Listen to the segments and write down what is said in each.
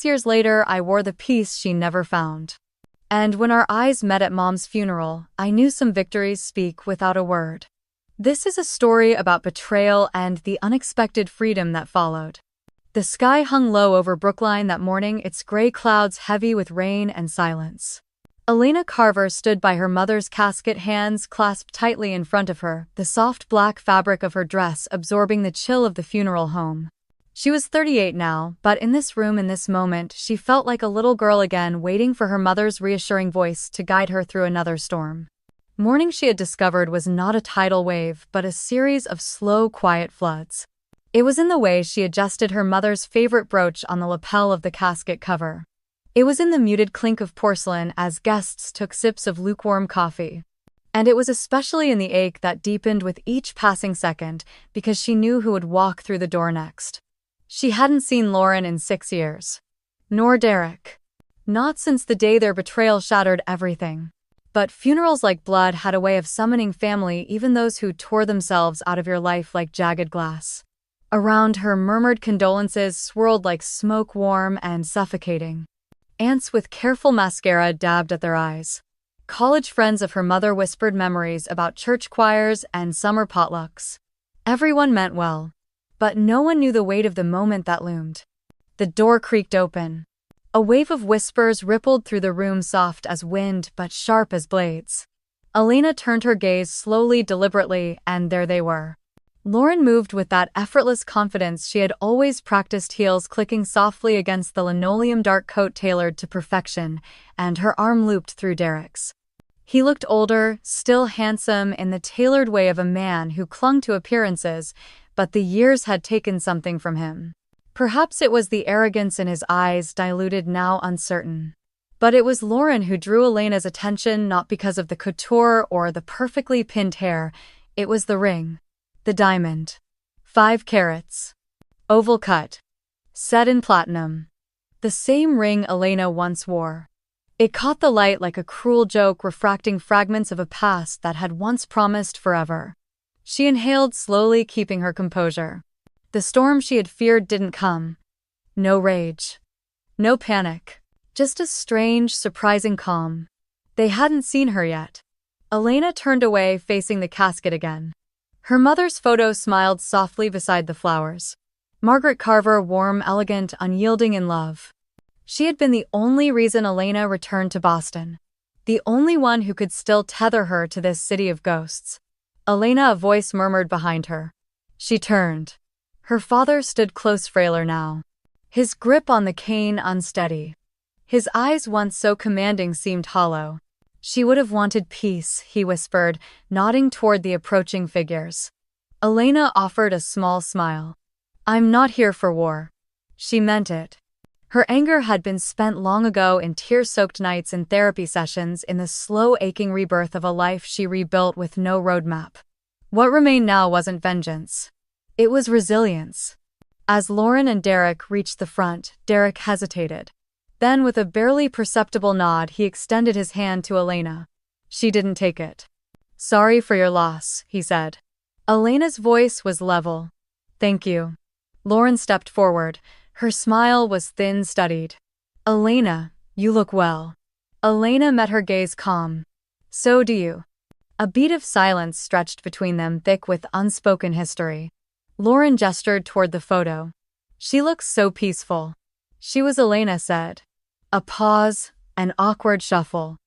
6 years later, I wore the piece she never found. And when our eyes met at Mom's funeral, I knew some victories speak without a word. This is a story about betrayal and the unexpected freedom that followed. The sky hung low over Brookline that morning, its gray clouds heavy with rain and silence. Elena Carver stood by her mother's casket, hands clasped tightly in front of her, the soft black fabric of her dress absorbing the chill of the funeral home. She was 38 now, but in this room, in this moment, she felt like a little girl again, waiting for her mother's reassuring voice to guide her through another storm. Mourning, she had discovered, was not a tidal wave, but a series of slow, quiet floods. It was in the way she adjusted her mother's favorite brooch on the lapel of the casket cover. It was in the muted clink of porcelain as guests took sips of lukewarm coffee. And it was especially in the ache that deepened with each passing second, because she knew who would walk through the door next. She hadn't seen Lauren in 6 years. Nor Derek. Not since the day their betrayal shattered everything. But funerals like blood had a way of summoning family, even those who tore themselves out of your life like jagged glass. Around her, murmured condolences swirled like smoke, warm and suffocating. Aunts with careful mascara dabbed at their eyes. College friends of her mother whispered memories about church choirs and summer potlucks. Everyone meant well. But no one knew the weight of the moment that loomed. The door creaked open. A wave of whispers rippled through the room, soft as wind but sharp as blades. Elena turned her gaze slowly, deliberately, and there they were. Lauren moved with that effortless confidence she had always practiced, heels clicking softly against the linoleum, dark coat tailored to perfection, and her arm looped through Derek's. He looked older, still handsome in the tailored way of a man who clung to appearances, but the years had taken something from him. Perhaps it was the arrogance in his eyes, diluted now, uncertain. But it was Lauren who drew Elena's attention, not because of the couture or the perfectly pinned hair. It was the ring. The diamond. 5 carats. Oval cut. Set in platinum. The same ring Elena once wore. It caught the light like a cruel joke, refracting fragments of a past that had once promised forever. She inhaled slowly, keeping her composure. The storm she had feared didn't come. No rage. No panic. Just a strange, surprising calm. They hadn't seen her yet. Elena turned away, facing the casket again. Her mother's photo smiled softly beside the flowers. Margaret Carver, warm, elegant, unyielding in love. She had been the only reason Elena returned to Boston. The only one who could still tether her to this city of ghosts. Elena, a voice murmured behind her. She turned. Her father stood close, frailer now. His grip on the cane unsteady. His eyes, once so commanding, seemed hollow. She would have wanted peace, he whispered, nodding toward the approaching figures. Elena offered a small smile. I'm not here for war. She meant it. Her anger had been spent long ago in tear-soaked nights and therapy sessions, in the slow, aching rebirth of a life she rebuilt with no roadmap. What remained now wasn't vengeance. It was resilience. As Lauren and Derek reached the front, Derek hesitated. Then, with a barely perceptible nod, he extended his hand to Elena. She didn't take it. Sorry for your loss, he said. Elena's voice was level. Thank you. Lauren stepped forward. Her smile was thin, studied. Elena, you look well. Elena met her gaze, calm. So do you. A beat of silence stretched between them, thick with unspoken history. Lauren gestured toward the photo. She looks so peaceful. She was, Elena said. A pause, an awkward shuffle.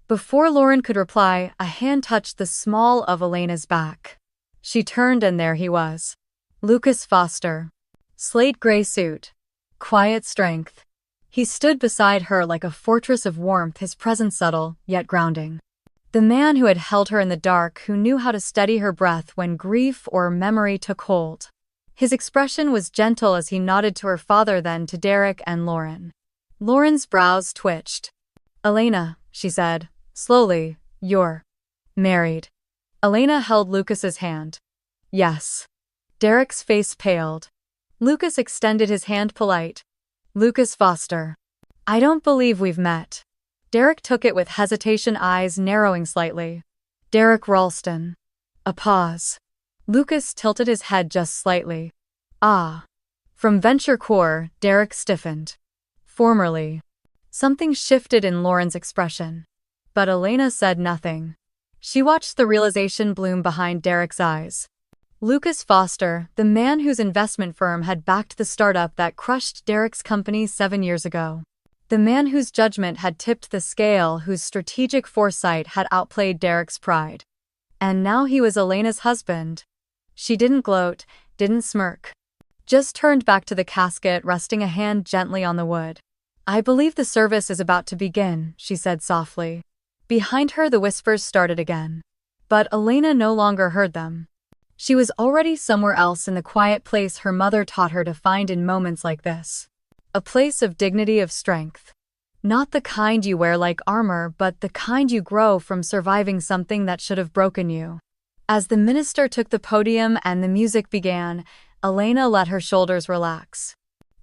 Before Lauren could reply, a hand touched the small of Elena's back. She turned, and there he was. Lucas Foster. Slate gray suit. Quiet strength. He stood beside her like a fortress of warmth, his presence subtle, yet grounding. The man who had held her in the dark, who knew how to steady her breath when grief or memory took hold. His expression was gentle as he nodded to her father, then to Derek and Lauren. Lauren's brows twitched. Elena, she said, slowly, you're married. Elena held Lucas's hand. Yes. Derek's face paled. Lucas extended his hand, polite. Lucas Foster. I don't believe we've met. Derek took it with hesitation, eyes narrowing slightly. Derek Ralston. A pause. Lucas tilted his head just slightly. Ah. From Venture Corps, Derek stiffened. Formerly. Something shifted in Lauren's expression. But Elena said nothing. She watched the realization bloom behind Derek's eyes. Lucas Foster, the man whose investment firm had backed the startup that crushed Derek's company 7 years ago. The man whose judgment had tipped the scale, whose strategic foresight had outplayed Derek's pride. And now he was Elena's husband. She didn't gloat, didn't smirk. Just turned back to the casket, resting a hand gently on the wood. "I believe the service is about to begin," she said softly. Behind her the whispers started again. But Elena no longer heard them. She was already somewhere else, in the quiet place her mother taught her to find in moments like this. A place of dignity, of strength. Not the kind you wear like armor, but the kind you grow from surviving something that should have broken you. As the minister took the podium and the music began, Elena let her shoulders relax.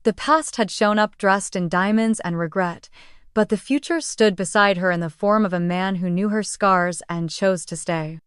The past had shown up dressed in diamonds and regret, but the future stood beside her in the form of a man who knew her scars and chose to stay.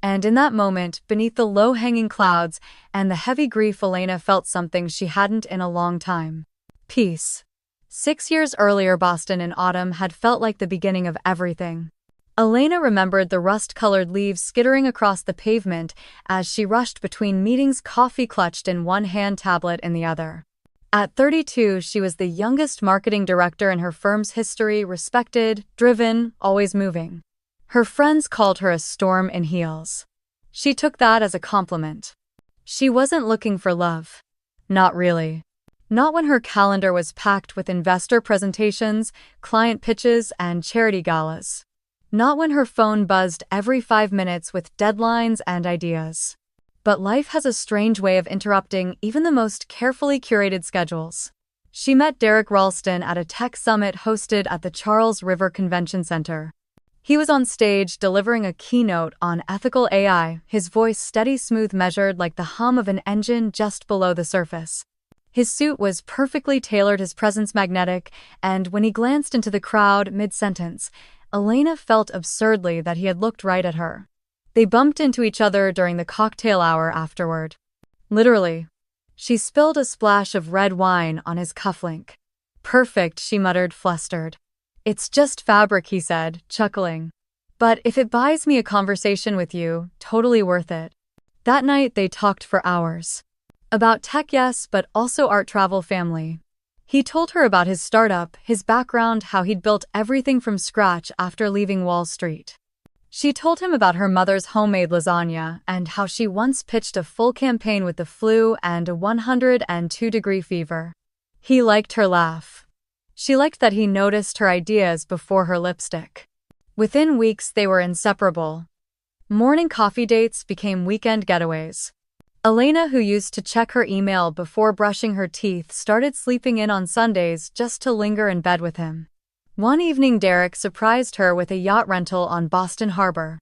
And in that moment, beneath the low-hanging clouds and the heavy grief, Elena felt something she hadn't in a long time. Peace. 6 years earlier, Boston in autumn had felt like the beginning of everything. Elena remembered the rust-colored leaves skittering across the pavement as she rushed between meetings, coffee clutched in one hand, tablet in the other. At 32, she was the youngest marketing director in her firm's history, respected, driven, always moving. Her friends called her a storm in heels. She took that as a compliment. She wasn't looking for love. Not really. Not when her calendar was packed with investor presentations, client pitches, and charity galas. Not when her phone buzzed every 5 minutes with deadlines and ideas. But life has a strange way of interrupting even the most carefully curated schedules. She met Derek Ralston at a tech summit hosted at the Charles River Convention Center. He was on stage delivering a keynote on ethical AI, his voice steady, smooth, measured like the hum of an engine just below the surface. His suit was perfectly tailored, his presence magnetic, and when he glanced into the crowd mid-sentence, Elena felt absurdly that he had looked right at her. They bumped into each other during the cocktail hour afterward. Literally. She spilled a splash of red wine on his cufflink. "Perfect," she muttered, flustered. "It's just fabric," he said, chuckling. "But if it buys me a conversation with you, totally worth it." That night they talked for hours. About tech, yes, but also art, travel, family. He told her about his startup, his background, how he'd built everything from scratch after leaving Wall Street. She told him about her mother's homemade lasagna and how she once pitched a full campaign with the flu and a 102-degree fever. He liked her laugh. She liked that he noticed her ideas before her lipstick. Within weeks they were inseparable. Morning coffee dates became weekend getaways. Elena, who used to check her email before brushing her teeth, started sleeping in on Sundays just to linger in bed with him. One evening Derek surprised her with a yacht rental on Boston Harbor.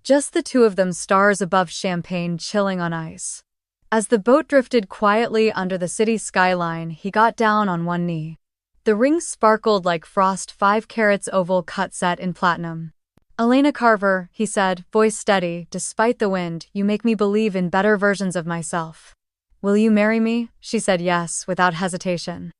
Just the two of them, stars above, champagne chilling on ice. As the boat drifted quietly under the city skyline, he got down on one knee. The ring sparkled like frost, 5 carats oval cut set in platinum. "Elena Carver," he said, voice steady, "despite the wind, you make me believe in better versions of myself. Will you marry me?" She said yes, without hesitation.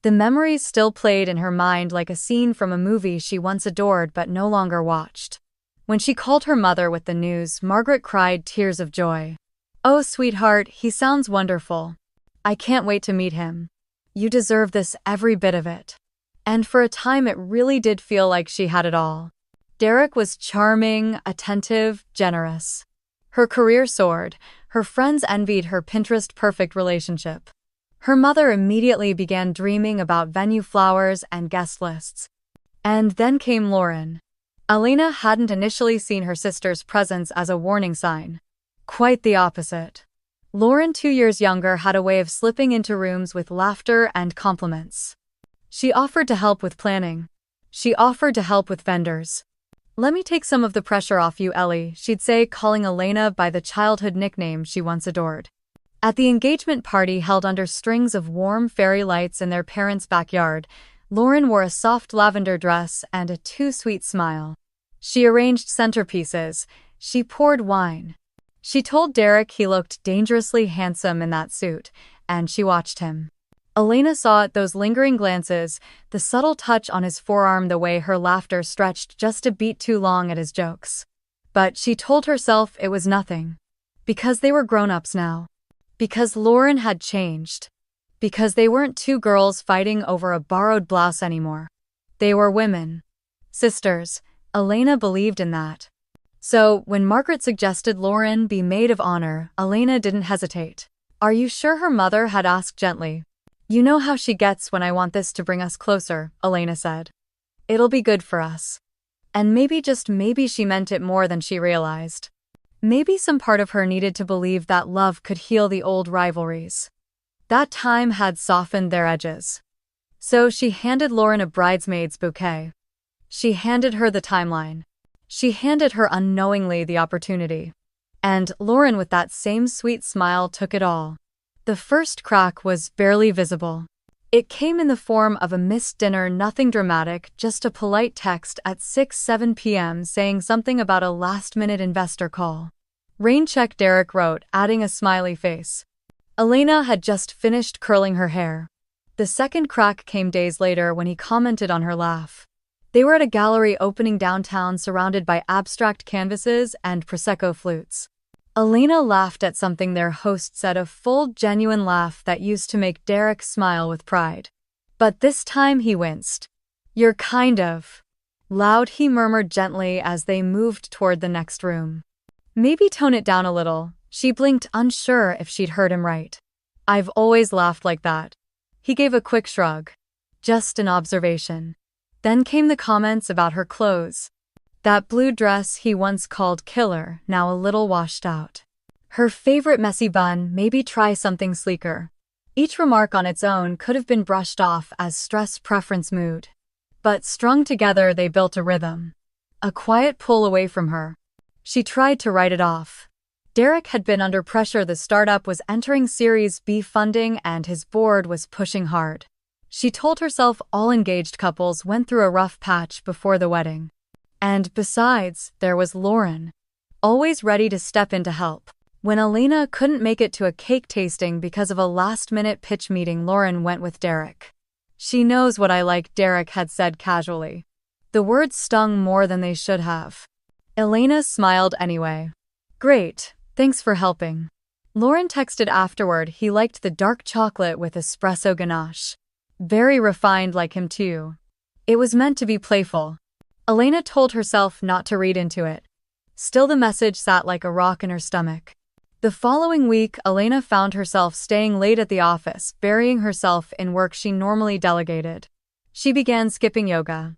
The memories still played in her mind like a scene from a movie she once adored but no longer watched. When she called her mother with the news, Margaret cried tears of joy. "Oh, sweetheart, he sounds wonderful. I can't wait to meet him. You deserve this, every bit of it." And for a time it really did feel like she had it all. Derek was charming, attentive, generous. Her career soared. Her friends envied her Pinterest-perfect relationship. Her mother immediately began dreaming about venue flowers and guest lists. And then came Lauren. Elena hadn't initially seen her sister's presence as a warning sign. Quite the opposite. Lauren, 2 years younger, had a way of slipping into rooms with laughter and compliments. She offered to help with planning. She offered to help with vendors. "Let me take some of the pressure off you, Ellie," she'd say, calling Elena by the childhood nickname she once adored. At the engagement party held under strings of warm fairy lights in their parents' backyard, Lauren wore a soft lavender dress and a too-sweet smile. She arranged centerpieces. She poured wine. She told Derek he looked dangerously handsome in that suit, and she watched him. Elena saw it, those lingering glances, the subtle touch on his forearm, the way her laughter stretched just a beat too long at his jokes. But she told herself it was nothing. Because they were grown-ups now. Because Lauren had changed. Because they weren't two girls fighting over a borrowed blouse anymore. They were women. Sisters. Elena believed in that. So, when Margaret suggested Lauren be maid of honor, Elena didn't hesitate. "Are you sure?" her mother had asked gently. "You know how she gets when I want this to bring us closer," Elena said. "It'll be good for us." And maybe, just maybe, she meant it more than she realized. Maybe some part of her needed to believe that love could heal the old rivalries. That time had softened their edges. So she handed Lauren a bridesmaid's bouquet. She handed her the timeline. She handed her unknowingly the opportunity. And Lauren, with that same sweet smile, took it all. The first crack was barely visible. It came in the form of a missed dinner, nothing dramatic, just a polite text at 6-7 p.m. saying something about a last-minute investor call. "Rain check," Derek wrote, adding a smiley face. Elena had just finished curling her hair. The second crack came days later when he commented on her laugh. They were at a gallery opening downtown, surrounded by abstract canvases and Prosecco flutes. Elena laughed at something their host said, a full, genuine laugh that used to make Derek smile with pride. But this time he winced. "You're kind of loud," he murmured gently as they moved toward the next room. "Maybe tone it down a little." She blinked, unsure if she'd heard him right. "I've always laughed like that." He gave a quick shrug. "Just an observation." Then came the comments about her clothes. That blue dress he once called killer, now a little washed out. Her favorite messy bun, maybe try something sleeker. Each remark on its own could have been brushed off as stress, preference, mood. But strung together they built a rhythm. A quiet pull away from her. She tried to write it off. Derek had been under pressure. The startup was entering Series B funding and his board was pushing hard. She told herself all engaged couples went through a rough patch before the wedding. And besides, there was Lauren. Always ready to step in to help. When Elena couldn't make it to a cake tasting because of a last-minute pitch meeting, Lauren went with Derek. "She knows what I like," Derek had said casually. The words stung more than they should have. Elena smiled anyway. "Great, thanks for helping." Lauren texted afterward he liked the dark chocolate with espresso ganache. Very refined, like him too. It was meant to be playful. Elena told herself not to read into it. Still, the message sat like a rock in her stomach. The following week, Elena found herself staying late at the office, burying herself in work she normally delegated. She began skipping yoga.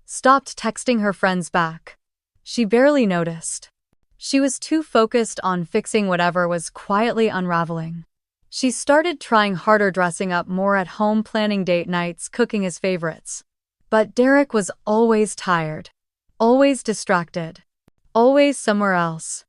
Stopped texting her friends back. She barely noticed. She was too focused on fixing whatever was quietly unraveling. She started trying harder, dressing up more at home, planning date nights, cooking his favorites. But Derek was always tired. Always distracted. Always somewhere else.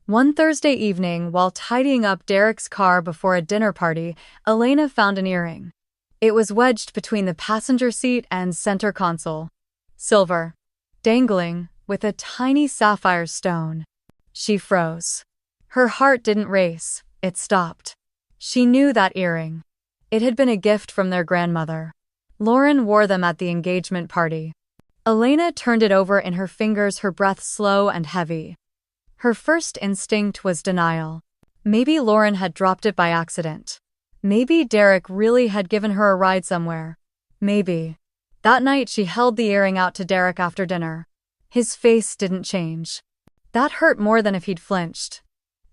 One Thursday evening, while tidying up Derek's car before a dinner party, Elena found an earring. It was wedged between the passenger seat and center console. Silver. Dangling, with a tiny sapphire stone. She froze. Her heart didn't race, it stopped. She knew that earring. It had been a gift from their grandmother. Lauren wore them at the engagement party. Elena turned it over in her fingers, her breath slow and heavy. Her first instinct was denial. Maybe Lauren had dropped it by accident. Maybe Derek really had given her a ride somewhere. Maybe. That night she held the earring out to Derek after dinner. His face didn't change. That hurt more than if he'd flinched.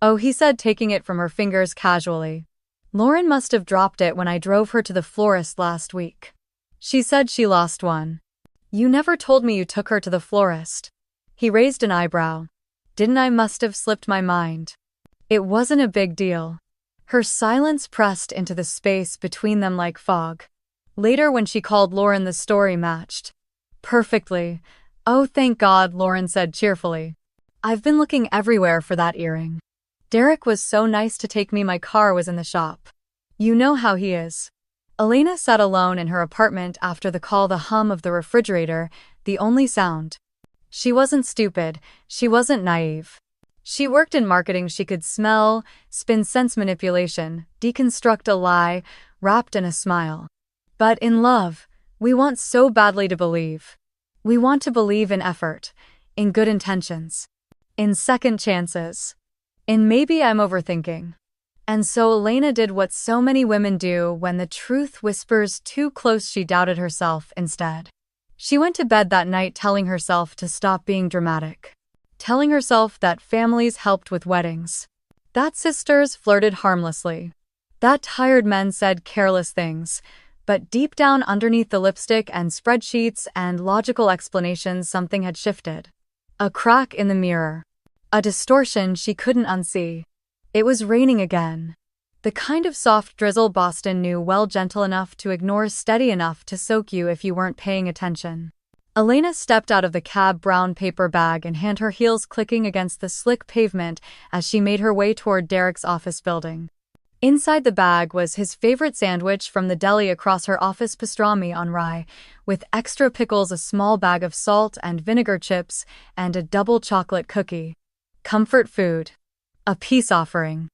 "Oh," he said, taking it from her fingers casually. "Lauren must have dropped it when I drove her to the florist last week. She said she lost one." "You never told me you took her to the florist." He raised an eyebrow. "Didn't I? Must have slipped my mind." It wasn't a big deal. Her silence pressed into the space between them like fog. Later, when she called Lauren, the story matched perfectly. "Oh, thank God," Lauren said cheerfully. "I've been looking everywhere for that earring. Derek was so nice to take me. My car was in the shop. You know how he is." Elena sat alone in her apartment after the call, the hum of the refrigerator, the only sound. She wasn't stupid, she wasn't naive. She worked in marketing. She could smell, spin sense manipulation, deconstruct a lie, wrapped in a smile. But in love, we want so badly to believe. We want to believe in effort, in good intentions, in second chances, in maybe I'm overthinking. And so Elena did what so many women do when the truth whispers too close. She doubted herself instead. She went to bed that night telling herself to stop being dramatic, telling herself that families helped with weddings, that sisters flirted harmlessly, that tired men said careless things, but deep down underneath the lipstick and spreadsheets and logical explanations something had shifted. A crack in the mirror. A distortion she couldn't unsee. It was raining again. The kind of soft drizzle Boston knew well, gentle enough to ignore, steady enough to soak you if you weren't paying attention. Elena stepped out of the cab, brown paper bag in hand, her heels clicking against the slick pavement as she made her way toward Derek's office building. Inside the bag was his favorite sandwich from the deli across her office, pastrami on rye, with extra pickles, a small bag of salt and vinegar chips, and a double chocolate cookie. Comfort food. A peace offering.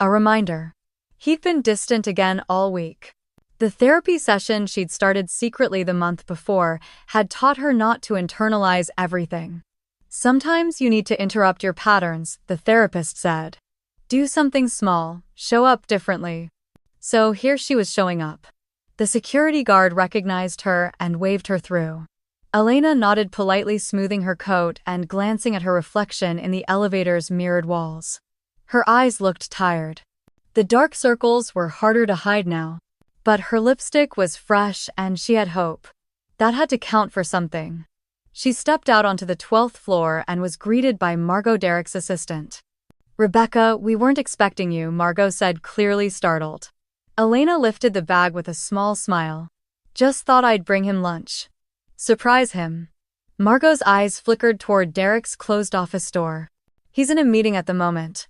A reminder. He'd been distant again all week. The therapy session she'd started secretly the month before had taught her not to internalize everything. Sometimes you need to interrupt your patterns, the therapist said. Do something small, show up differently. So here she was showing up. The security guard recognized her and waved her through. Elena nodded politely, smoothing her coat and glancing at her reflection in the elevator's mirrored walls. Her eyes looked tired. The dark circles were harder to hide now. But her lipstick was fresh and she had hope. That had to count for something. She stepped out onto the 12th floor and was greeted by Margot, Derek's assistant. Rebecca, we weren't expecting you, Margot said, clearly startled. Elena lifted the bag with a small smile. Just thought I'd bring him lunch. Surprise him. Margot's eyes flickered toward Derek's closed office door. He's in a meeting at the moment.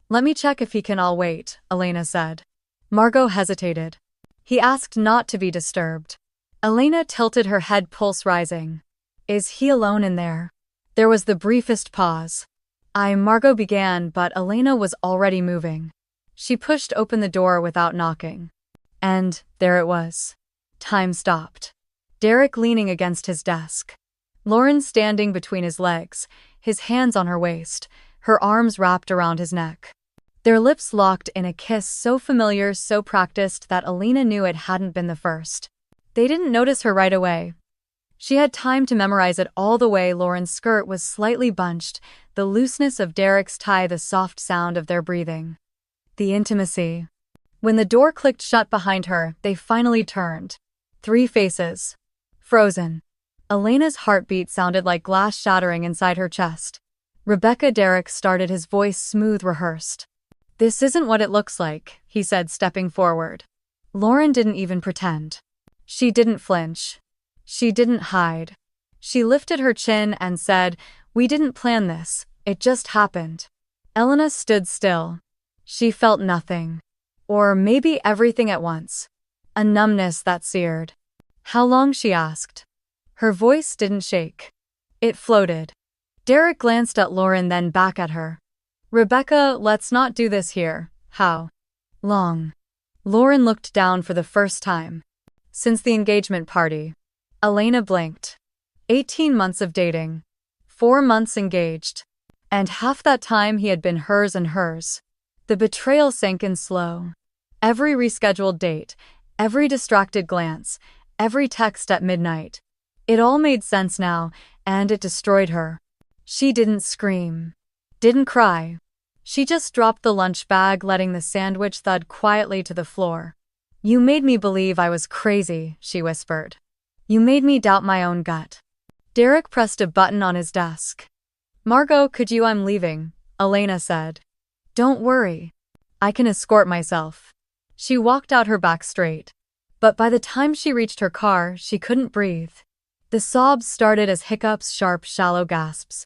Let me check if he can all wait, Elena said. Margot hesitated. He asked not to be disturbed. Elena tilted her head, pulse rising. Is he alone in there? There was the briefest pause. Margot began, but Elena was already moving. She pushed open the door without knocking. And there it was. Time stopped. Derek leaning against his desk. Lauren standing between his legs, his hands on her waist, her arms wrapped around his neck. Their lips locked in a kiss so familiar, so practiced that Elena knew it hadn't been the first. They didn't notice her right away. She had time to memorize it all. The way Lauren's skirt was slightly bunched, the looseness of Derek's tie, the soft sound of their breathing. The intimacy. When the door clicked shut behind her, they finally turned. 3 faces. Frozen. Elena's heartbeat sounded like glass shattering inside her chest. Rebecca, Derek started, his voice smooth, rehearsed. This isn't what it looks like, he said, stepping forward. Lauren didn't even pretend. She didn't flinch. She didn't hide. She lifted her chin and said, We didn't plan this, it just happened. Elena stood still. She felt nothing. Or maybe everything at once. A numbness that seared. How long, she asked. Her voice didn't shake. It floated. Derek glanced at Lauren, then back at her. Rebecca, let's not do this here. How long? Lauren looked down for the first time. Since the engagement party. Elena blinked. 18 months of dating. 4 months engaged. And half that time he had been hers and hers. The betrayal sank in slow. Every rescheduled date, every distracted glance, every text at midnight. It all made sense now, and it destroyed her. She didn't scream. Didn't cry. She just dropped the lunch bag, letting the sandwich thud quietly to the floor. You made me believe I was crazy, she whispered. You made me doubt my own gut. Derek pressed a button on his desk. Margot, could you? I'm leaving, Elena said. Don't worry. I can escort myself. She walked out, her back straight. But by the time she reached her car, she couldn't breathe. The sobs started as hiccups, sharp, shallow gasps.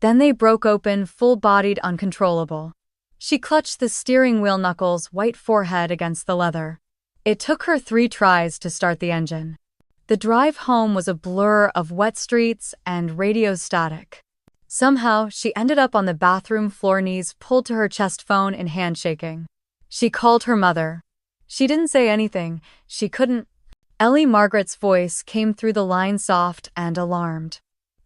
Then they broke open, full-bodied, uncontrollable. She clutched the steering wheel, knuckles, white forehead against the leather. It took her 3 tries to start the engine. The drive home was a blur of wet streets and radio static. Somehow, she ended up on the bathroom floor, knees pulled to her chest, phone in hand, shaking. She called her mother. She didn't say anything. She couldn't. Ellie Margaret's voice came through the line soft and alarmed.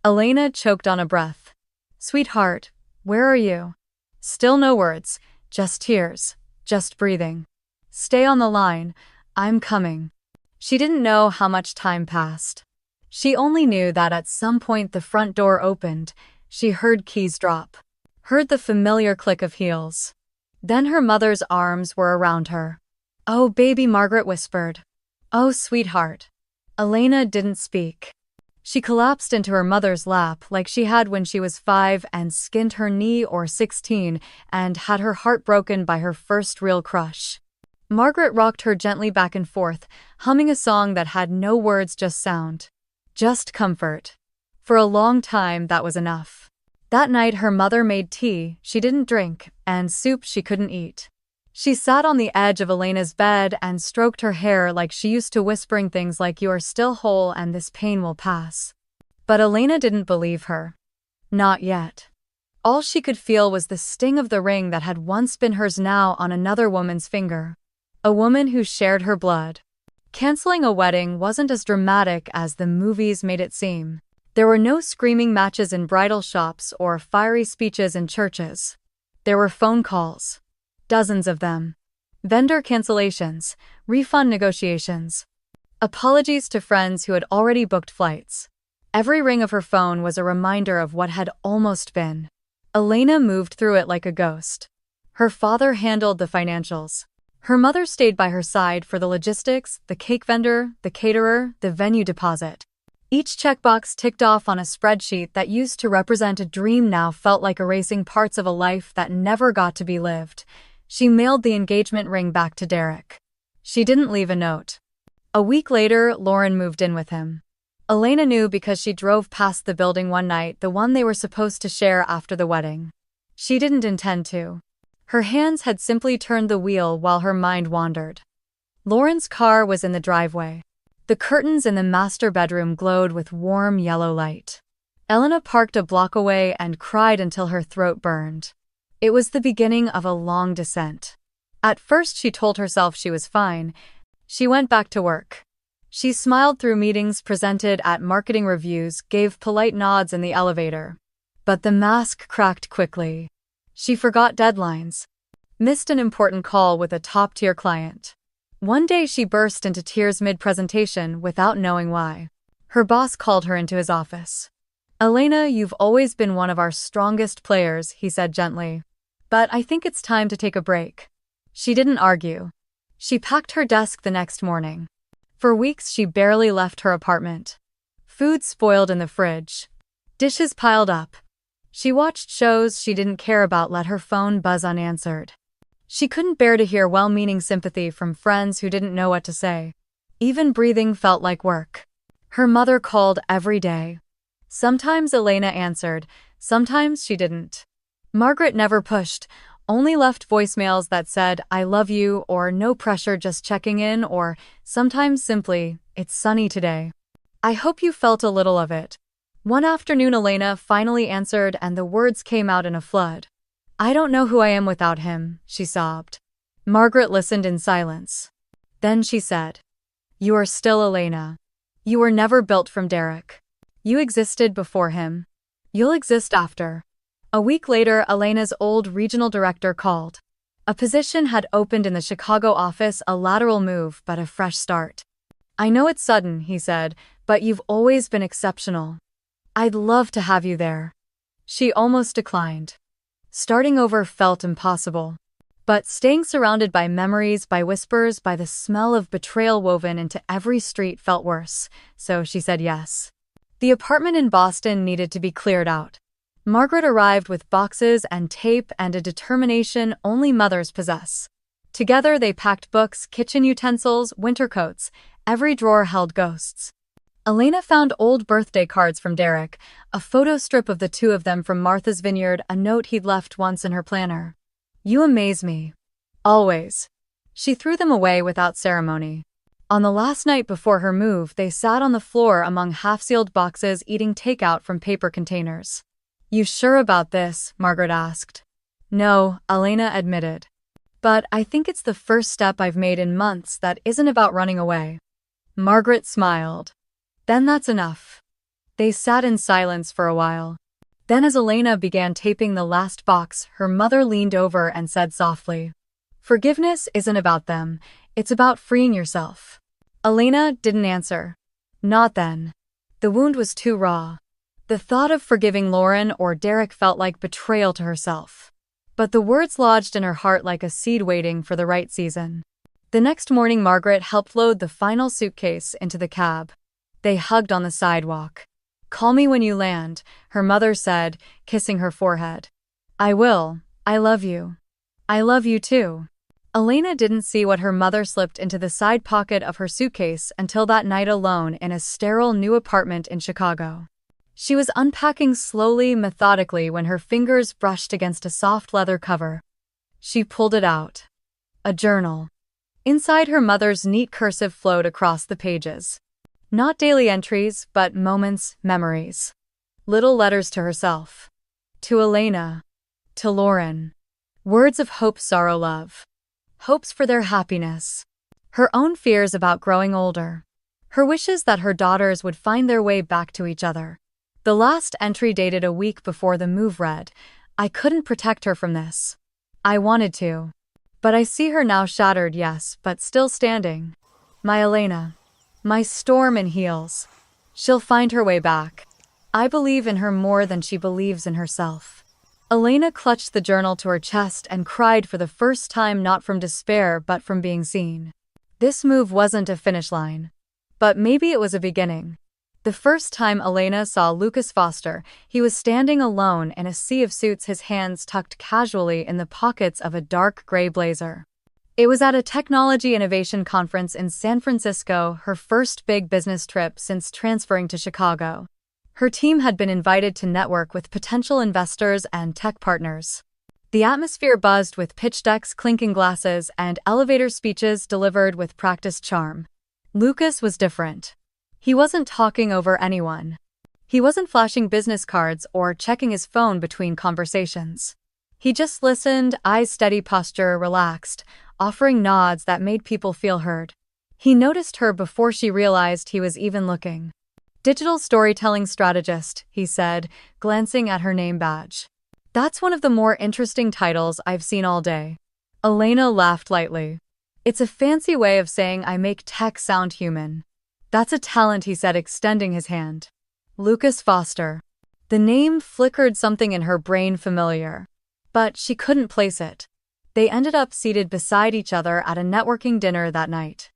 Elena choked on a breath. Sweetheart, where are you? Still no words, just tears, just breathing. Stay on the line, I'm coming. She didn't know how much time passed. She only knew that at some point the front door opened. She heard keys drop. Heard the familiar click of heels. Then her mother's arms were around her. Oh, baby, Margaret whispered. Oh, sweetheart. Elena didn't speak. She collapsed into her mother's lap like she had when she was 5 and skinned her knee or 16 and had her heart broken by her first real crush. Margaret rocked her gently back and forth, humming a song that had no words, just sound. Just comfort. For a long time, that was enough. That night her mother made tea she didn't drink, and soup she couldn't eat. She sat on the edge of Elena's bed and stroked her hair like she used to, whispering things like, "You are still whole and this pain will pass." But Elena didn't believe her. Not yet. All she could feel was the sting of the ring that had once been hers, now on another woman's finger. A woman who shared her blood. Canceling a wedding wasn't as dramatic as the movies made it seem. There were no screaming matches in bridal shops or fiery speeches in churches. There were phone calls. Dozens of them. Vendor cancellations, refund negotiations. Apologies to friends who had already booked flights. Every ring of her phone was a reminder of what had almost been. Elena moved through it like a ghost. Her father handled the financials. Her mother stayed by her side for the logistics, the cake vendor, the caterer, the venue deposit. Each checkbox ticked off on a spreadsheet that used to represent a dream now felt like erasing parts of a life that never got to be lived. She mailed the engagement ring back to Derek. She didn't leave a note. A week later, Lauren moved in with him. Elena knew because she drove past the building one night, the one they were supposed to share after the wedding. She didn't intend to. Her hands had simply turned the wheel while her mind wandered. Lauren's car was in the driveway. The curtains in the master bedroom glowed with warm yellow light. Elena parked a block away and cried until her throat burned. It was the beginning of a long descent. At first she told herself she was fine. She went back to work. She smiled through meetings, presented at marketing reviews, gave polite nods in the elevator. But the mask cracked quickly. She forgot deadlines. Missed an important call with a top-tier client. One day she burst into tears mid-presentation without knowing why. Her boss called her into his office. "Elena, you've always been one of our strongest players," he said gently. "But I think it's time to take a break." She didn't argue. She packed her desk the next morning. For weeks she barely left her apartment. Food spoiled in the fridge. Dishes piled up. She watched shows she didn't care about, let her phone buzz unanswered. She couldn't bear to hear well-meaning sympathy from friends who didn't know what to say. Even breathing felt like work. Her mother called every day. Sometimes Elena answered, sometimes she didn't. Margaret never pushed, only left voicemails that said, "I love you," or "No pressure, just checking in," or sometimes simply, "It's sunny today. I hope you felt a little of it." One afternoon Elena finally answered and the words came out in a flood. "I don't know who I am without him," she sobbed. Margaret listened in silence. Then she said, "You are still Elena. You were never built from Derek. You existed before him. You'll exist after." A week later, Elena's old regional director called. A position had opened in the Chicago office, a lateral move but a fresh start. "I know it's sudden," he said, "but you've always been exceptional. I'd love to have you there." She almost declined. Starting over felt impossible. But staying surrounded by memories, by whispers, by the smell of betrayal woven into every street felt worse, so she said yes. The apartment in Boston needed to be cleared out. Margaret arrived with boxes and tape and a determination only mothers possess. Together they packed books, kitchen utensils, winter coats. Every drawer held ghosts. Elena found old birthday cards from Derek, a photo strip of the two of them from Martha's Vineyard, a note he'd left once in her planner. "You amaze me. Always." She threw them away without ceremony. On the last night before her move, they sat on the floor among half-sealed boxes, eating takeout from paper containers. "You sure about this?" Margaret asked. "No," Elena admitted. But I think it's the first step I've made in months that isn't about running away. Margaret smiled. Then that's enough. They sat in silence for a while. Then as Elena began taping the last box, her mother leaned over and said softly, "Forgiveness isn't about them, it's about freeing yourself." Elena didn't answer. Not then. The wound was too raw. The thought of forgiving Lauren or Derek felt like betrayal to herself. But the words lodged in her heart like a seed waiting for the right season. The next morning, Margaret helped load the final suitcase into the cab. They hugged on the sidewalk. "Call me when you land," her mother said, kissing her forehead. "I will. I love you." "I love you too." Elena didn't see what her mother slipped into the side pocket of her suitcase until that night alone in a sterile new apartment in Chicago. She was unpacking slowly, methodically when her fingers brushed against a soft leather cover. She pulled it out. A journal. Inside, her mother's neat cursive flowed across the pages. Not daily entries, but moments, memories. Little letters to herself. To Elena. To Lauren. Words of hope, sorrow, love. Hopes for their happiness. Her own fears about growing older. Her wishes that her daughters would find their way back to each other. The last entry, dated a week before the move, read, "I couldn't protect her from this. I wanted to. But I see her now, shattered, yes, but still standing. My Elena. My storm in heels. She'll find her way back. I believe in her more than she believes in herself." Elena clutched the journal to her chest and cried for the first time, not from despair but from being seen. This move wasn't a finish line. But maybe it was a beginning. The first time Elena saw Lucas Foster, he was standing alone in a sea of suits, his hands tucked casually in the pockets of a dark gray blazer. It was at a technology innovation conference in San Francisco, her first big business trip since transferring to Chicago. Her team had been invited to network with potential investors and tech partners. The atmosphere buzzed with pitch decks, clinking glasses, and elevator speeches delivered with practiced charm. Lucas was different. He wasn't talking over anyone. He wasn't flashing business cards or checking his phone between conversations. He just listened, eyes steady, posture relaxed, offering nods that made people feel heard. He noticed her before she realized he was even looking. "Digital storytelling strategist," he said, glancing at her name badge. "That's one of the more interesting titles I've seen all day." Elena laughed lightly. "It's a fancy way of saying I make tech sound human." "That's a talent," he said, extending his hand. Lucas Foster. The name flickered something in her brain familiar. But she couldn't place it. They ended up seated beside each other at a networking dinner that night.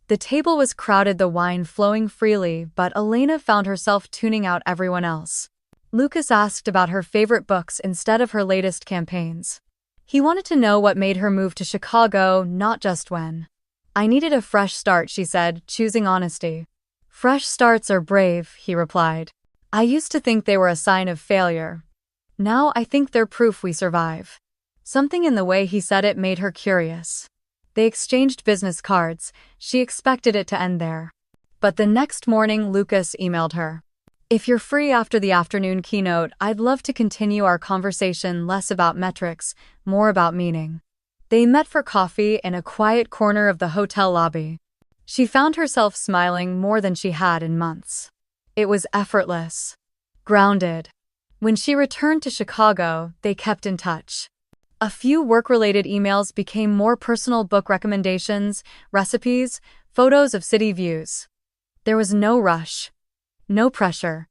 The table was crowded, the wine flowing freely, but Elena found herself tuning out everyone else. Lucas asked about her favorite books instead of her latest campaigns. He wanted to know what made her move to Chicago, not just when. "I needed a fresh start," she said, choosing honesty. "Fresh starts are brave," he replied. "I used to think they were a sign of failure. Now I think they're proof we survive." Something in the way he said it made her curious. They exchanged business cards. She expected it to end there. But the next morning, Lucas emailed her. "If you're free after the afternoon keynote, I'd love to continue our conversation, less about metrics, more about meaning." They met for coffee in a quiet corner of the hotel lobby. She found herself smiling more than she had in months. It was effortless. Grounded. When she returned to Chicago, they kept in touch. A few work-related emails became more personal, book recommendations, recipes, photos of city views. There was no rush. No pressure.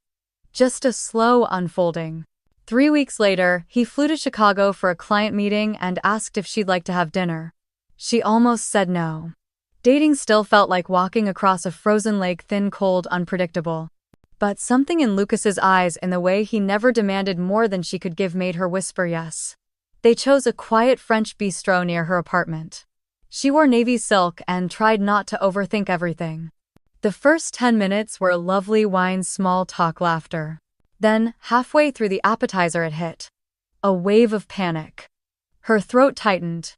Just a slow unfolding. 3 weeks later, he flew to Chicago for a client meeting and asked if she'd like to have dinner. She almost said no. Dating still felt like walking across a frozen lake, thin, cold, unpredictable. But something in Lucas's eyes, in the way he never demanded more than she could give, made her whisper yes. They chose a quiet French bistro near her apartment. She wore navy silk and tried not to overthink everything. The first 10 minutes were lovely wine, small talk, laughter. Then, halfway through the appetizer, it hit. A wave of panic. Her throat tightened.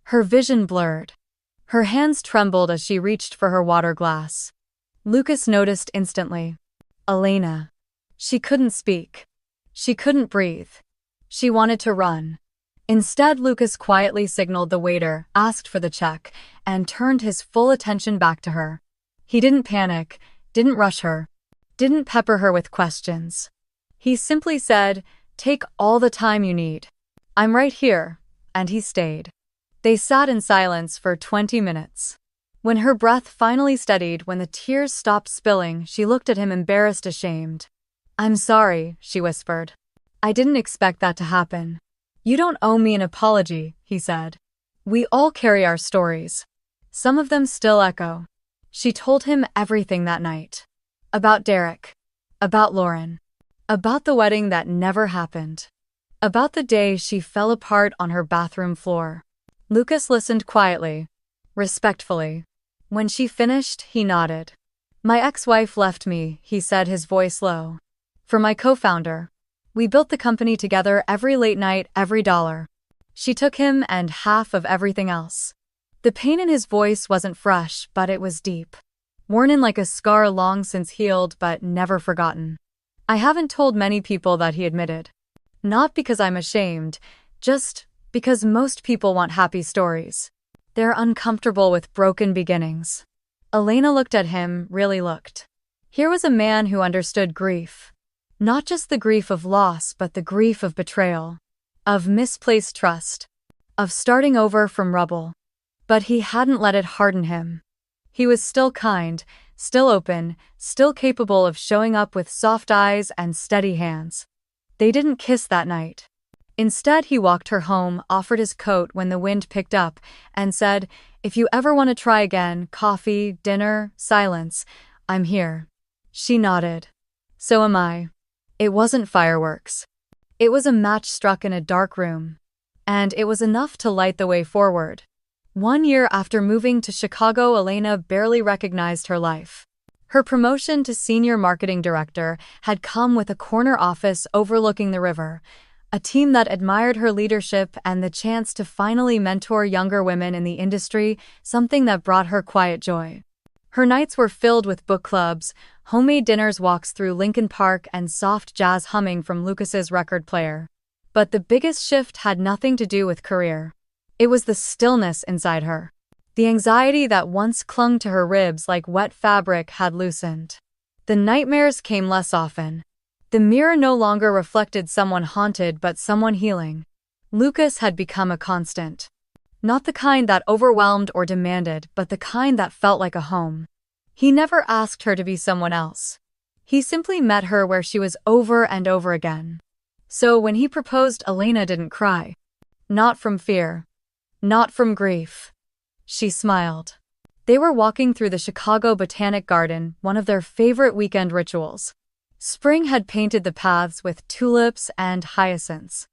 Her vision blurred. Her hands trembled as she reached for her water glass. Lucas noticed instantly. Elena. She couldn't speak. She couldn't breathe. She wanted to run. Instead, Lucas quietly signaled the waiter, asked for the check, and turned his full attention back to her. He didn't panic, didn't rush her, didn't pepper her with questions. He simply said, "Take all the time you need. I'm right here," and he stayed. They sat in silence for 20 minutes. When her breath finally steadied, when the tears stopped spilling, she looked at him embarrassed, ashamed. "I'm sorry," she whispered. "I didn't expect that to happen." "You don't owe me an apology," he said. "We all carry our stories. Some of them still echo." She told him everything that night. About Derek. About Lauren. About the wedding that never happened. About the day she fell apart on her bathroom floor. Lucas listened quietly, respectfully. When she finished, he nodded. "My ex-wife left me," he said, his voice low. "For my co-founder. We built the company together, every late night, every dollar. She took him and half of everything else." The pain in his voice wasn't fresh, but it was deep. Worn in like a scar long since healed but never forgotten. "I haven't told many people," that he admitted. "Not because I'm ashamed, just because most people want happy stories. They're uncomfortable with broken beginnings." Elena looked at him, really looked. Here was a man who understood grief. Not just the grief of loss, but the grief of betrayal, of misplaced trust, of starting over from rubble. But he hadn't let it harden him. He was still kind, still open, still capable of showing up with soft eyes and steady hands. They didn't kiss that night. Instead, he walked her home, offered his coat when the wind picked up, and said, "If you ever want to try again, coffee, dinner, silence, I'm here." She nodded. "So am I." It wasn't fireworks. It was a match struck in a dark room. And it was enough to light the way forward. 1 year after moving to Chicago, Elena barely recognized her life. Her promotion to senior marketing director had come with a corner office overlooking the river, a team that admired her leadership, and the chance to finally mentor younger women in the industry, something that brought her quiet joy. Her nights were filled with book clubs, homemade dinners, walks through Lincoln Park, and soft jazz humming from Lucas's record player. But the biggest shift had nothing to do with career. It was the stillness inside her. The anxiety that once clung to her ribs like wet fabric had loosened. The nightmares came less often. The mirror no longer reflected someone haunted but someone healing. Lucas had become a constant. Not the kind that overwhelmed or demanded, but the kind that felt like a home. He never asked her to be someone else. He simply met her where she was over and over again. So when he proposed, Elena didn't cry. Not from fear. Not from grief. She smiled. They were walking through the Chicago Botanic Garden, one of their favorite weekend rituals. Spring had painted the paths with tulips and hyacinths.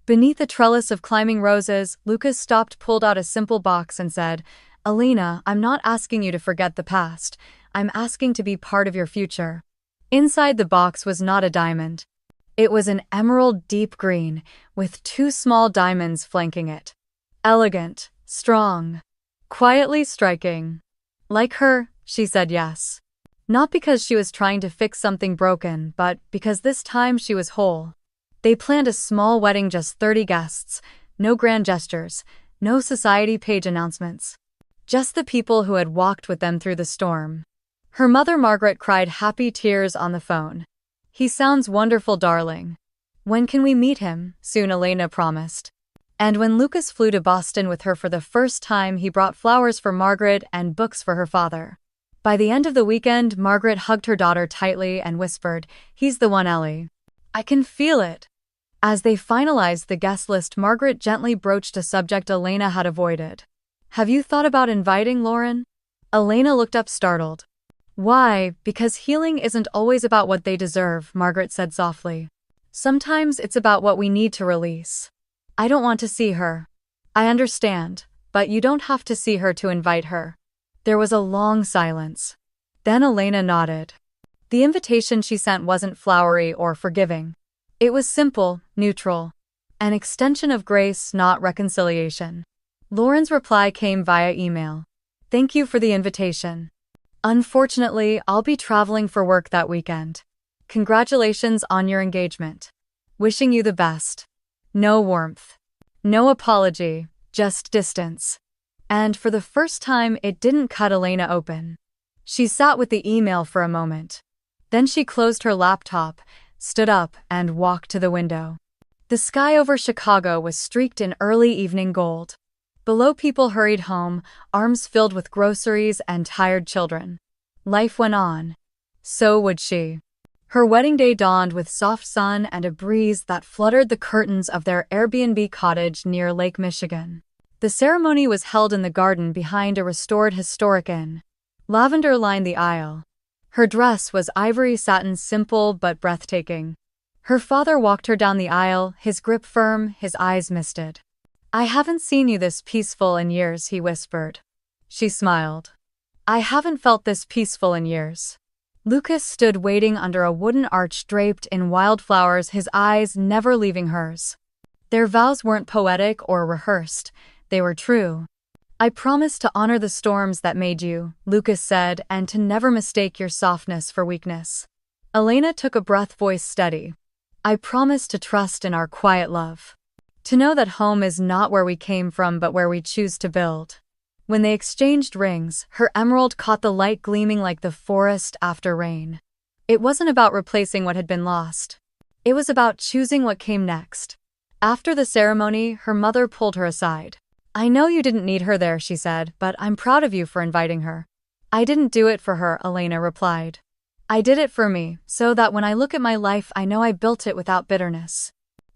Beneath a trellis of climbing roses, Lucas stopped, pulled out a simple box, and said, "Elena, I'm not asking you to forget the past. I'm asking to be part of your future." Inside the box was not a diamond. It was an emerald deep green, with 2 small diamonds flanking it. Elegant, strong, quietly striking. Like her, she said yes. Not because she was trying to fix something broken, but because this time she was whole. They planned a small wedding, just 30 guests, no grand gestures, no society page announcements. Just the people who had walked with them through the storm. Her mother Margaret cried happy tears on the phone. "He sounds wonderful, darling. When can we meet him?" Soon, Elena promised. And when Lucas flew to Boston with her for the first time, he brought flowers for Margaret and books for her father. By the end of the weekend, Margaret hugged her daughter tightly and whispered, "He's the one, Ellie. I can feel it." As they finalized the guest list, Margaret gently broached a subject Elena had avoided. "Have you thought about inviting Lauren?" Elena looked up, startled. "Why?" "Because healing isn't always about what they deserve," Margaret said softly. "Sometimes it's about what we need to release. I don't want to see her." "I understand, but you don't have to see her to invite her." There was a long silence. Then Elena nodded. The invitation she sent wasn't flowery or forgiving. It was simple, neutral. An extension of grace, not reconciliation. Lauren's reply came via email. "Thank you for the invitation. Unfortunately, I'll be traveling for work that weekend. Congratulations on your engagement. Wishing you the best." No warmth. No apology, just distance. And for the first time, it didn't cut Elena open. She sat with the email for a moment. Then she closed her laptop, stood up, and walked to the window. The sky over Chicago was streaked in early evening gold. Below, people hurried home, arms filled with groceries and tired children. Life went on. So would she. Her wedding day dawned with soft sun and a breeze that fluttered the curtains of their Airbnb cottage near Lake Michigan. The ceremony was held in the garden behind a restored historic inn. Lavender lined the aisle. Her dress was ivory satin, simple but breathtaking. Her father walked her down the aisle, his grip firm, his eyes misted. "I haven't seen you this peaceful in years," he whispered. She smiled. "I haven't felt this peaceful in years." Lucas stood waiting under a wooden arch draped in wildflowers, his eyes never leaving hers. Their vows weren't poetic or rehearsed, they were true. "I promise to honor the storms that made you," Lucas said, "and to never mistake your softness for weakness." Elena took a breath, voice steady. "I promise to trust in our quiet love. To know that home is not where we came from but where we choose to build." When they exchanged rings, her emerald caught the light, gleaming like the forest after rain. It wasn't about replacing what had been lost. It was about choosing what came next. After the ceremony, her mother pulled her aside. "I know you didn't need her there," she said, "but I'm proud of you for inviting her." "I didn't do it for her," Elena replied. "I did it for me, so that when I look at my life I know I built it without bitterness."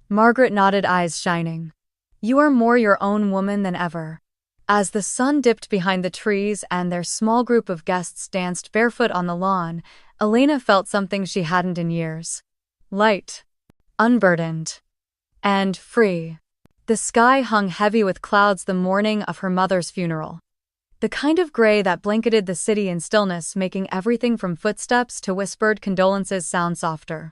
Margaret nodded, eyes shining. "You are more your own woman than ever." As the sun dipped behind the trees and their small group of guests danced barefoot on the lawn, Elena felt something she hadn't in years. Light. Unburdened. And free. The sky hung heavy with clouds the morning of her mother's funeral. The kind of gray that blanketed the city in stillness, making everything from footsteps to whispered condolences sound softer.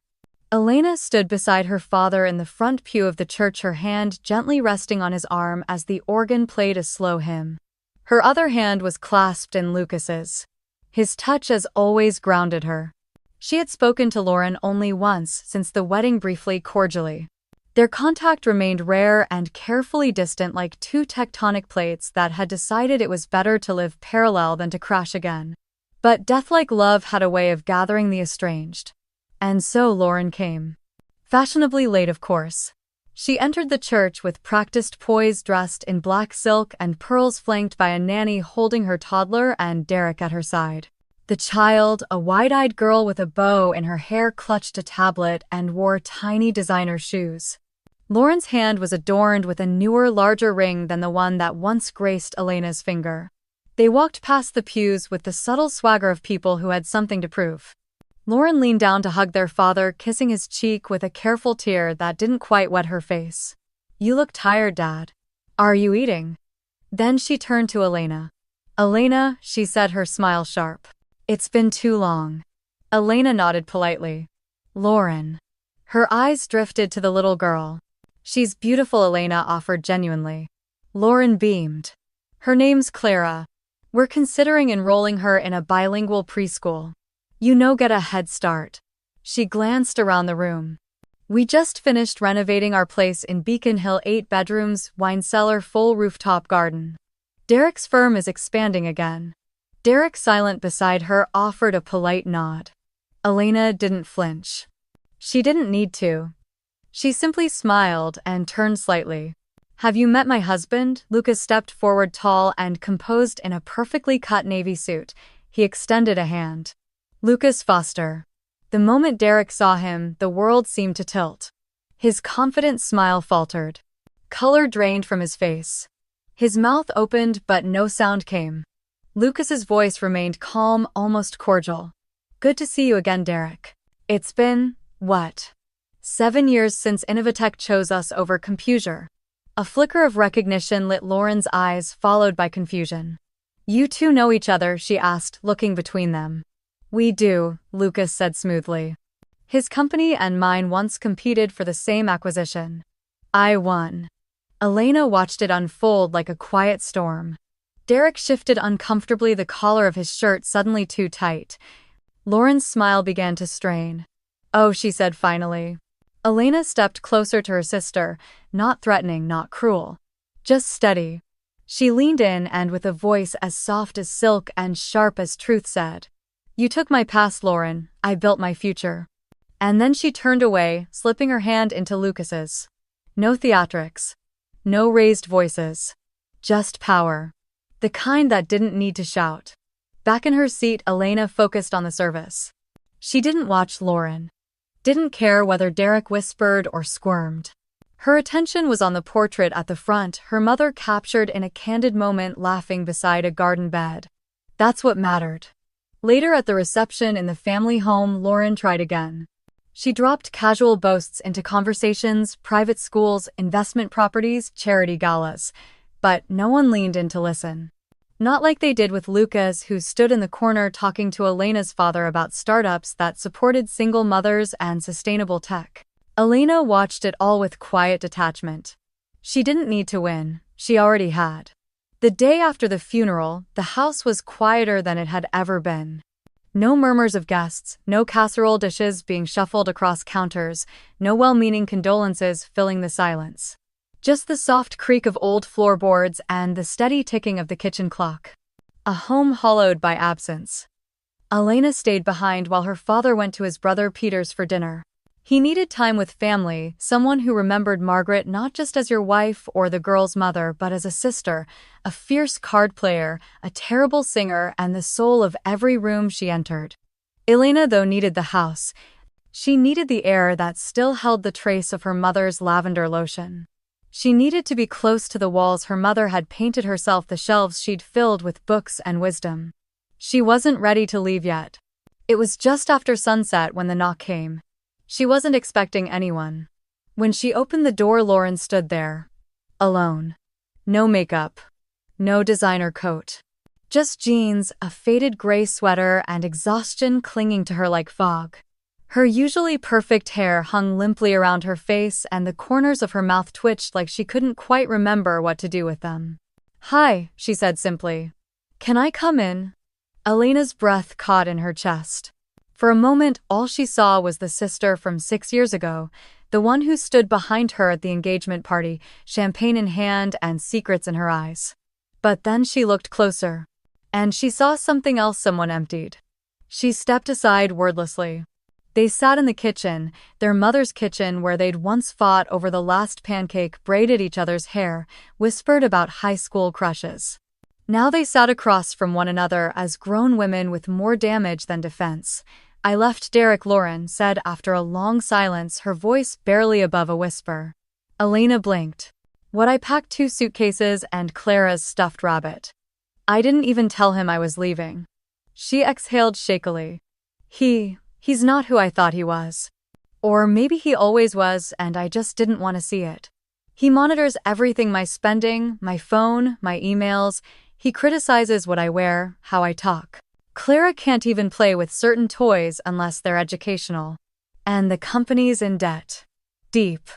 Elena stood beside her father in the front pew of the church, her hand gently resting on his arm as the organ played a slow hymn. Her other hand was clasped in Lucas's. His touch, as always, grounded her. She had spoken to Lauren only once since the wedding, briefly, cordially. Their contact remained rare and carefully distant, like two tectonic plates that had decided it was better to live parallel than to crash again. But death-like love had a way of gathering the estranged. And so Lauren came. Fashionably late, of course. She entered the church with practiced poise, dressed in black silk and pearls, flanked by a nanny holding her toddler and Derek at her side. The child, a wide-eyed girl with a bow in her hair, clutched a tablet and wore tiny designer shoes. Lauren's hand was adorned with a newer, larger ring than the one that once graced Elena's finger. They walked past the pews with the subtle swagger of people who had something to prove. Lauren leaned down to hug their father, kissing his cheek with a careful tear that didn't quite wet her face. "You look tired, Dad. Are you eating?" Then she turned to Elena. "Elena," she said, her smile sharp. "It's been too long." Elena nodded politely. "Lauren." Her eyes drifted to the little girl. "She's beautiful," Elena offered genuinely. Lauren beamed. "Her name's Clara. We're considering enrolling her in a bilingual preschool. You know, get a head start." She glanced around the room. "We just finished renovating our place in Beacon Hill, 8 bedrooms, wine cellar, full rooftop garden. Derek's firm is expanding again." Derek, silent beside her, offered a polite nod. Elena didn't flinch. She didn't need to. She simply smiled and turned slightly. "Have you met my husband?" Lucas stepped forward, tall and composed in a perfectly cut navy suit. He extended a hand. Lucas Foster. The moment Derek saw him, the world seemed to tilt. His confident smile faltered. Color drained from his face. His mouth opened, but no sound came. Lucas's voice remained calm, almost cordial. "Good to see you again, Derek. It's been, what? 7 years since Innovatech chose us over Computer." A flicker of recognition lit Lauren's eyes, followed by confusion. "You two know each other?" she asked, looking between them. "We do," Lucas said smoothly. "His company and mine once competed for the same acquisition. I won." Elena watched it unfold like a quiet storm. Derek shifted uncomfortably, the collar of his shirt suddenly too tight. Lauren's smile began to strain. "Oh," she said finally. Elena stepped closer to her sister, not threatening, not cruel. Just steady. She leaned in and with a voice as soft as silk and sharp as truth said, "You took my past, Lauren. I built my future." And then she turned away, slipping her hand into Lucas's. No theatrics. No raised voices. Just power. The kind that didn't need to shout. Back in her seat, Elena focused on the service. She didn't watch Lauren. Didn't care whether Derek whispered or squirmed. Her attention was on the portrait at the front, her mother captured in a candid moment laughing beside a garden bed. That's what mattered. Later at the reception in the family home, Lauren tried again. She dropped casual boasts into conversations, private schools, investment properties, charity galas. But no one leaned in to listen. Not like they did with Lucas, who stood in the corner talking to Elena's father about startups that supported single mothers and sustainable tech. Elena watched it all with quiet detachment. She didn't need to win, she already had. The day after the funeral, the house was quieter than it had ever been. No murmurs of guests, no casserole dishes being shuffled across counters, no well-meaning condolences filling the silence. Just the soft creak of old floorboards and the steady ticking of the kitchen clock. A home hollowed by absence. Elena stayed behind while her father went to his brother Peter's for dinner. He needed time with family, someone who remembered Margaret not just as your wife or the girl's mother, but as a sister, a fierce card player, a terrible singer, and the soul of every room she entered. Elena, though, needed the house. She needed the air that still held the trace of her mother's lavender lotion. She needed to be close to the walls her mother had painted herself, the shelves she'd filled with books and wisdom. She wasn't ready to leave yet. It was just after sunset when the knock came. She wasn't expecting anyone. When she opened the door, Lauren stood there. Alone. No makeup. No designer coat. Just jeans, a faded gray sweater, and exhaustion clinging to her like fog. Her usually perfect hair hung limply around her face, and the corners of her mouth twitched like she couldn't quite remember what to do with them. "Hi," she said simply. "Can I come in?" Elena's breath caught in her chest. For a moment, all she saw was the sister from 6 years ago, the one who stood behind her at the engagement party, champagne in hand and secrets in her eyes. But then she looked closer. And she saw something else, someone emptied. She stepped aside wordlessly. They sat in the kitchen, their mother's kitchen where they'd once fought over the last pancake, braided each other's hair, whispered about high school crushes. Now they sat across from one another as grown women with more damage than defense. "I left Derek," Lauren said after a long silence, her voice barely above a whisper. Elena blinked. "What? I packed 2 suitcases and Clara's stuffed rabbit. I didn't even tell him I was leaving." She exhaled shakily. He's not who I thought he was. Or maybe he always was and I just didn't want to see it. He monitors everything, my spending, my phone, my emails. He criticizes what I wear, how I talk. Clara can't even play with certain toys unless they're educational. And the company's in debt. Deep.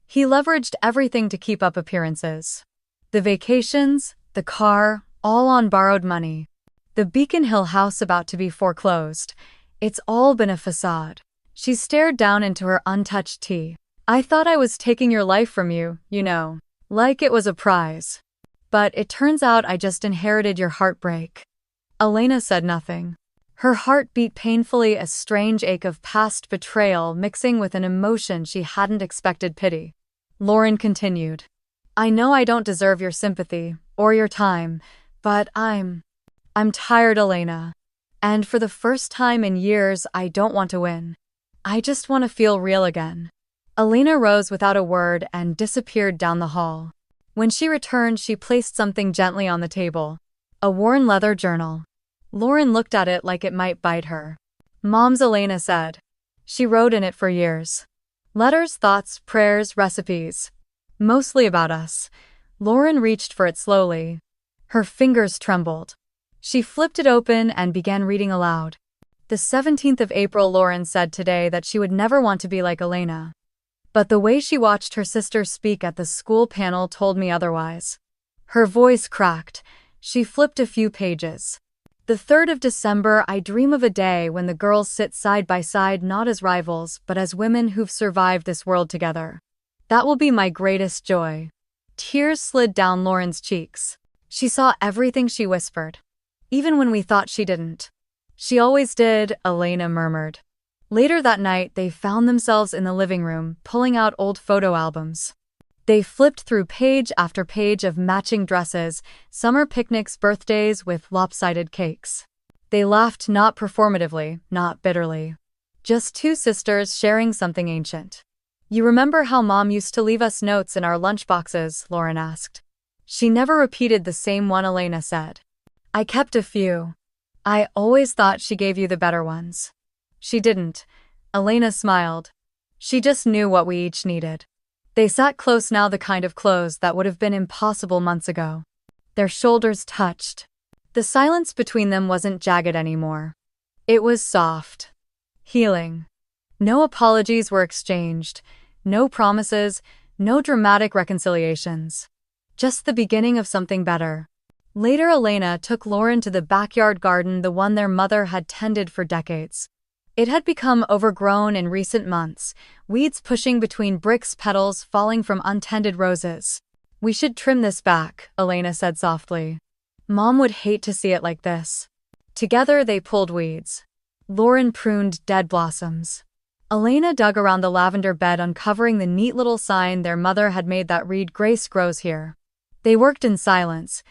He leveraged everything to keep up appearances. The vacations, the car, all on borrowed money. The Beacon Hill house about to be foreclosed. It's all been a facade. She stared down into her untouched tea. "I thought I was taking your life from you, you know. Like it was a prize. But it turns out I just inherited your heartbreak." Elena said nothing. Her heart beat painfully, a strange ache of past betrayal mixing with an emotion she hadn't expected, pity. Lauren continued. "I know I don't deserve your sympathy, or your time, but I'm tired, Elena. And for the first time in years, I don't want to win. I just want to feel real again." Elena rose without a word and disappeared down the hall. When she returned, she placed something gently on the table. A worn leather journal. Lauren looked at it like it might bite her. "Mom's," Elena said. "She wrote in it for years. Letters, thoughts, prayers, recipes. Mostly about us." Lauren reached for it slowly. Her fingers trembled. She flipped it open and began reading aloud. "The 17th of April, Lauren said today that she would never want to be like Elena. But the way she watched her sister speak at the school panel told me otherwise." Her voice cracked. She flipped a few pages. The 3rd of December, I dream of a day when the girls sit side by side not as rivals but as women who've survived this world together. That will be my greatest joy. Tears slid down Lauren's cheeks. She saw everything she whispered. Even when we thought she didn't. She always did, Elena murmured. Later that night, they found themselves in the living room, pulling out old photo albums. They flipped through page after page of matching dresses, summer picnics, birthdays with lopsided cakes. They laughed not performatively, not bitterly. Just two sisters sharing something ancient. You remember how Mom used to leave us notes in our lunchboxes? Lauren asked. She never repeated the same one, Elena said. I kept a few. I always thought she gave you the better ones. She didn't. Elena smiled. She just knew what we each needed. They sat close now, the kind of close that would have been impossible months ago. Their shoulders touched. The silence between them wasn't jagged anymore. It was soft. Healing. No apologies were exchanged. No promises. No dramatic reconciliations. Just the beginning of something better. Later, Elena took Lauren to the backyard garden, the one their mother had tended for decades. It had become overgrown in recent months, weeds pushing between bricks, petals falling from untended roses. We should trim this back, Elena said softly. Mom would hate to see it like this. Together they pulled weeds. Lauren pruned dead blossoms. Elena dug around the lavender bed, uncovering the neat little sign their mother had made that read, "Grace grows here." They worked in silence.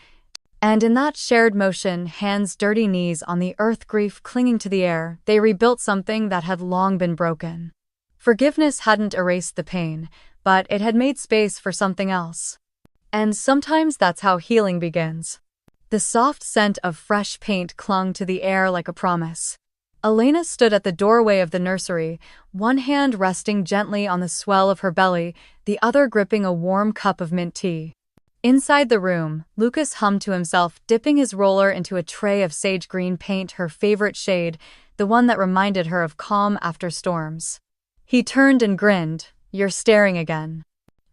And in that shared motion, hands, dirty knees on the earth, grief clinging to the air, they rebuilt something that had long been broken. Forgiveness hadn't erased the pain, but it had made space for something else. And sometimes that's how healing begins. The soft scent of fresh paint clung to the air like a promise. Elena stood at the doorway of the nursery, one hand resting gently on the swell of her belly, the other gripping a warm cup of mint tea. Inside the room, Lucas hummed to himself, dipping his roller into a tray of sage green paint, her favorite shade, the one that reminded her of calm after storms. He turned and grinned. You're staring again.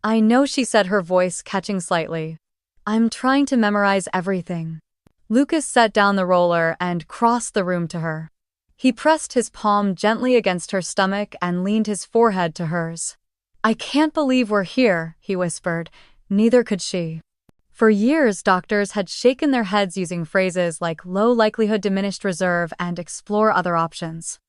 I know, she said, her voice catching slightly. I'm trying to memorize everything. Lucas set down the roller and crossed the room to her. He pressed his palm gently against her stomach and leaned his forehead to hers. I can't believe we're here, he whispered. Neither could she. For years, doctors had shaken their heads using phrases like low likelihood, diminished reserve, and explore other options.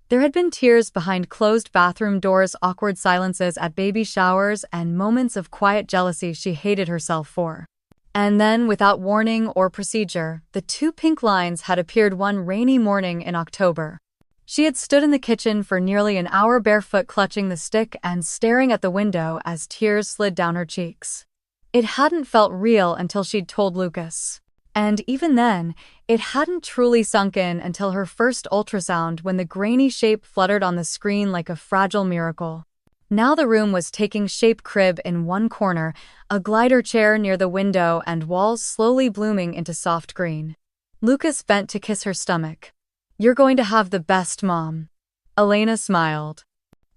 There had been tears behind closed bathroom doors, awkward silences at baby showers, and moments of quiet jealousy she hated herself for. And then, without warning or procedure, the two pink lines had appeared one rainy morning in October. She had stood in the kitchen for nearly an hour, barefoot, clutching the stick and staring at the window as tears slid down her cheeks. It hadn't felt real until she'd told Lucas. And even then, it hadn't truly sunk in until her first ultrasound, when the grainy shape fluttered on the screen like a fragile miracle. Now the room was taking shape, crib in one corner, a glider chair near the window, and walls slowly blooming into soft green. Lucas bent to kiss her stomach. You're going to have the best mom. Elena smiled.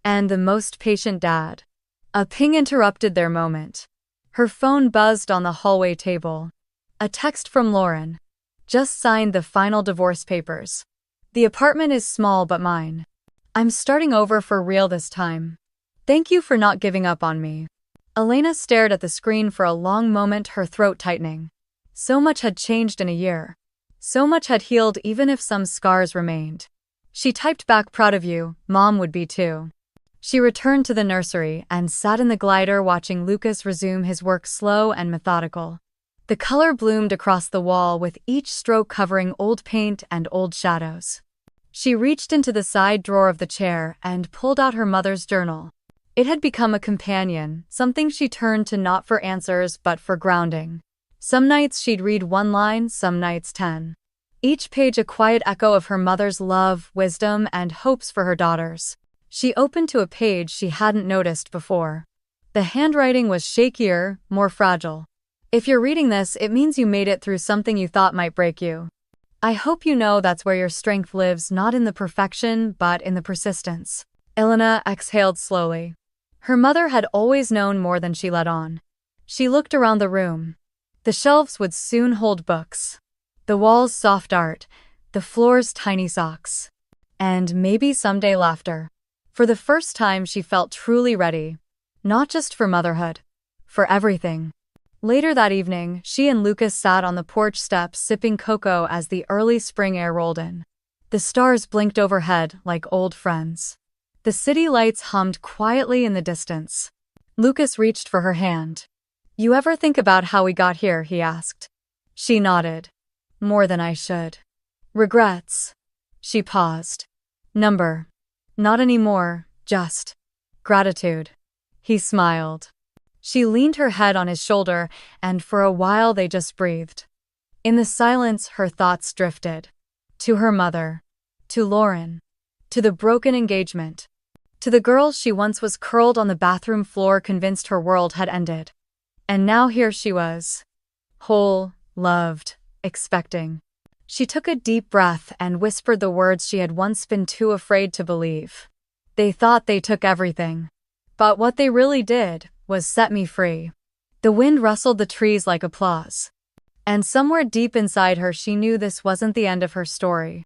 And the most patient dad. A ping interrupted their moment. Her phone buzzed on the hallway table. A text from Lauren. Just signed the final divorce papers. The apartment is small but mine. I'm starting over for real this time. Thank you for not giving up on me. Elena stared at the screen for a long moment, her throat tightening. So much had changed in a year. So much had healed, even if some scars remained. She typed back, proud of you, Mom would be too. She returned to the nursery and sat in the glider, watching Lucas resume his work, slow and methodical. The color bloomed across the wall, with each stroke covering old paint and old shadows. She reached into the side drawer of the chair and pulled out her mother's journal. It had become a companion, something she turned to not for answers but for grounding. Some nights she'd read one line, some nights 10. Each page a quiet echo of her mother's love, wisdom, and hopes for her daughters. She opened to a page she hadn't noticed before. The handwriting was shakier, more fragile. If you're reading this, it means you made it through something you thought might break you. I hope you know that's where your strength lives, not in the perfection, but in the persistence. Elena exhaled slowly. Her mother had always known more than she let on. She looked around the room. The shelves would soon hold books. The walls soft art, the floor's tiny socks, and maybe someday laughter. For the first time, she felt truly ready. Not just for motherhood, for everything. Later that evening, she and Lucas sat on the porch steps sipping cocoa as the early spring air rolled in. The stars blinked overhead like old friends. The city lights hummed quietly in the distance. Lucas reached for her hand. "You ever think about how we got here?" he asked. She nodded. "More than I should." "Regrets?" She paused. "Number. Not anymore, just gratitude." He smiled. She leaned her head on his shoulder, and for a while they just breathed. In the silence, her thoughts drifted. To her mother. To Lauren. To the broken engagement. To the girl she once was curled on the bathroom floor convinced her world had ended. And now here she was. Whole, loved, expecting. She took a deep breath and whispered the words she had once been too afraid to believe. "They thought they took everything. But what they really did was set me free." The wind rustled the trees like applause. And somewhere deep inside her she knew this wasn't the end of her story.